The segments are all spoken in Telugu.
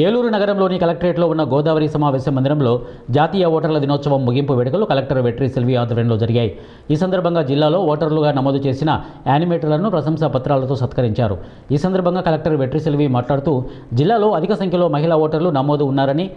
ఏలూరు నగరంలోని కలెక్టరేట్లో ఉన్న గోదావరి సమావేశ మందిరంలో జాతీయ ఓటర్ల దినోత్సవం ముగింపు వేడుకలు కలెక్టర్ వెట్రి సెల్వి ఆధ్వర్యంలో జరిగాయి. ఈ సందర్భంగా జిల్లాలో ఓటర్లుగా నమోదు చేసిన యానిమేటర్లను ప్రశంసా పత్రాలతో సత్కరించారు. ఈ సందర్భంగా కలెక్టర్ వెట్రి సెల్వి మాట్లాడుతూ జిల్లాలో అధిక సంఖ్యలో మహిళా ఓటర్లు నమోదు ఉన్నారని,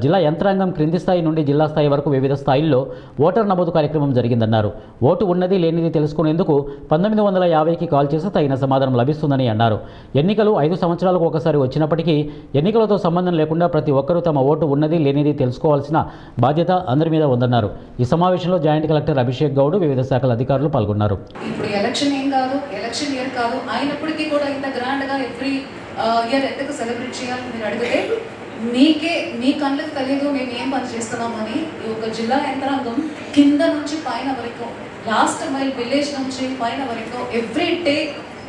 జిల్లా యంత్రాంగం క్రింది స్థాయి నుండి జిల్లా స్థాయి వరకు వివిధ స్థాయిల్లో ఓటర్ నమోదు కార్యక్రమం జరిగిందన్నారు. ఓటు ఉన్నది లేనిది తెలుసుకునేందుకు 1950కి కాల్ చేసి తగిన సమాధానం లభిస్తుందని అన్నారు. ఎన్నికలు 5 సంవత్సరాలకు ఒకసారి వచ్చినప్పటికీ ఎన్నికలతో సంబంధం లేకుండా ప్రతి ఒక్కరూ తమ ఓటు ఉన్నది లేనిది తెలుసుకోవాల్సిన బాధ్యత అందరి మీద ఉందన్నారు. ఈ సమావేశంలో జాయింట్ కలెక్టర్ అభిషేక్ గౌడ్, వివిధ శాఖల అధికారులు పాల్గొన్నారు. ఇప్పుడు ఎలక్షన్ ఇయర్ కాదు అయినప్పటికీ కూడా ఇంత గ్రాండ్గా ఎవ్రీ ఇయర్ ఎందుకు సెలబ్రేట్ చేయాలని మీరు అడిగితే మీ కళ్ళకి తెలియదు మేము ఏం పని చేస్తున్నామని. ఈ ఒక జిల్లా యంత్రాంగం కింద నుంచి పైన వరకు, లాస్ట్ మైల్ విలేజ్ నుంచి పైన వరకు ఎవ్రీ డే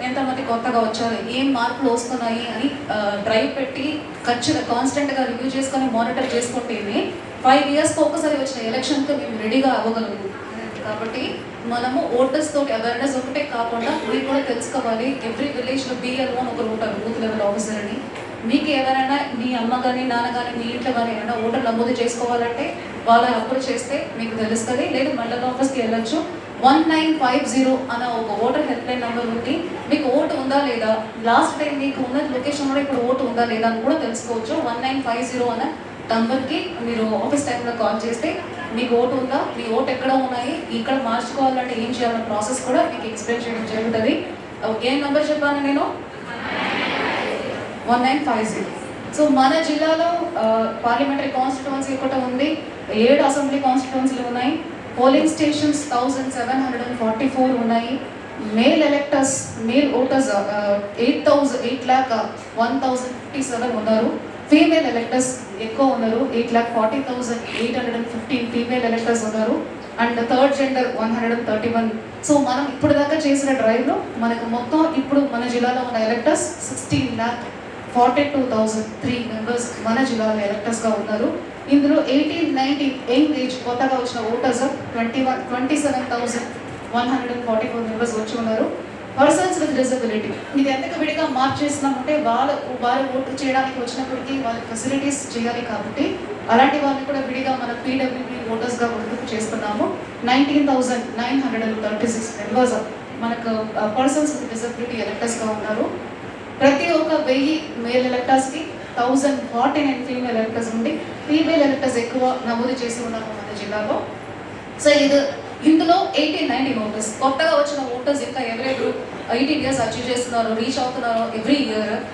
ఎంతమంది కొత్తగా వచ్చారు, ఏం మార్పులు వస్తున్నాయి అని డ్రైవ్ పెట్టి కాన్స్టెంట్గా రివ్యూ చేసుకొని మానిటర్ చేసుకుంటేనే 5 ఇయర్స్కి ఒకసారి వచ్చిన ఎలక్షన్కి మేము రెడీగా అవ్వగలము. కాబట్టి మనము ఓటర్స్ తోటి అవేర్నెస్ ఒకటే కాకుండా మీరు కూడా తెలుసుకోవాలి. ఎవ్రీ విలేజ్లో BLO అని ఒకరు ఉంటారు, బూత్ లెవెల్ ఆఫీసర్ అని. మీకు ఎవరైనా మీ అమ్మ కానీ నాన్న కానీ మీ ఇంట్లో కానీ ఏమైనా ఓటర్ నమోదు చేసుకోవాలంటే వాళ్ళ అప్పుడు చేస్తే మీకు తెలుస్తుంది. లేదు మండల ఆఫీస్కి వెళ్ళొచ్చు. 1950 అన్న ఒక ఓటర్ హెల్ప్ లైన్ నెంబర్ ఉంది. మీకు ఓటు ఉందా లేదా, లాస్ట్ టైం మీకు ఉన్న లొకేషన్ కూడా ఇప్పుడు ఓటు ఉందా లేదా అని కూడా తెలుసుకోవచ్చు. 1950 అన్న నంబర్కి మీరు ఆఫీస్ టైంలో కాల్ చేస్తే మీకు ఓటు ఉందా, మీ ఓటు ఎక్కడ ఉన్నాయి, ఇక్కడ మార్చుకోవాలంటే ఏం చేయాలన్న ప్రాసెస్ కూడా మీకు ఎక్స్ప్లెయిన్ చేయడం జరుగుతుంది. ఏం నెంబర్ చెప్పాను నేను? 1950. సో మన జిల్లాలో పార్లమెంటరీ కాన్స్టిట్యువెన్సీ ఒకటి ఉంది, 7 అసెంబ్లీ కాన్స్టిట్యువెన్సీలు ఉన్నాయి, పోలింగ్ స్టేషన్స్ 1744 ఉన్నాయి, మేల్ ఎలక్టర్స్ మేల్ ఓటర్స్ 8,1057 ఉన్నారు, ఫీమేల్ ఎలక్టర్స్ ఎక్కువ ఉన్నారు, 8,40,815 ఫీమేల్ ఎలక్టర్స్ ఉన్నారు, అండ్ థర్డ్ జెండర్ 131. సో మనం ఇప్పుడు దాకా చేసిన డ్రైవ్లో మనకు మొత్తం ఇప్పుడు మన జిల్లాలో ఉన్న ఎలక్టర్స్ 16,42,003 మెంబర్స్ మన జిల్లాలో ఎలక్టర్స్గా ఉన్నారు. ఇందులో 18-19 యంగ్ ఏజ్ కొత్తగా వచ్చిన ఓటర్స్ 27,144 మెంబర్స్ వచ్చి ఉన్నారు. పర్సన్స్ విత్ డిసబిలిటీ ఇది ఎందుకు విడిగా మార్చేస్తున్నామంటే వారు ఓటు చేయడానికి వచ్చినప్పటికీ వాళ్ళకి ఫెసిలిటీస్ చేయాలి కాబట్టి అలాంటి వాళ్ళని కూడా విడిగా మన PWB ఓటర్స్గా గుర్తింపు చేస్తున్నాము. 19,936 మెంబర్స్ మనకు పర్సన్స్ విత్ డిసబిలిటీ ఎలక్టర్స్గా ఉన్నారు. ప్రతి ఒక్క 1000 మేల్ ఎలక్టర్స్కి 1,049 ఫీమేల్ ఎలక్టర్స్ ఉండి ఫీమేల్ ఎలక్టర్స్ ఎక్కువ నమోదు చేసి ఉన్నాము మన జిల్లాలో. సో ఇందులో 18-19 ఓటర్స్ కొత్తగా వచ్చిన ఓటర్స్ ఇంకా ఎవరెవరు 18 ఇయర్స్ అచీవ్ చేస్తున్నారో, రీచ్ అవుతున్నారో ఎవ్రీ ఇయర్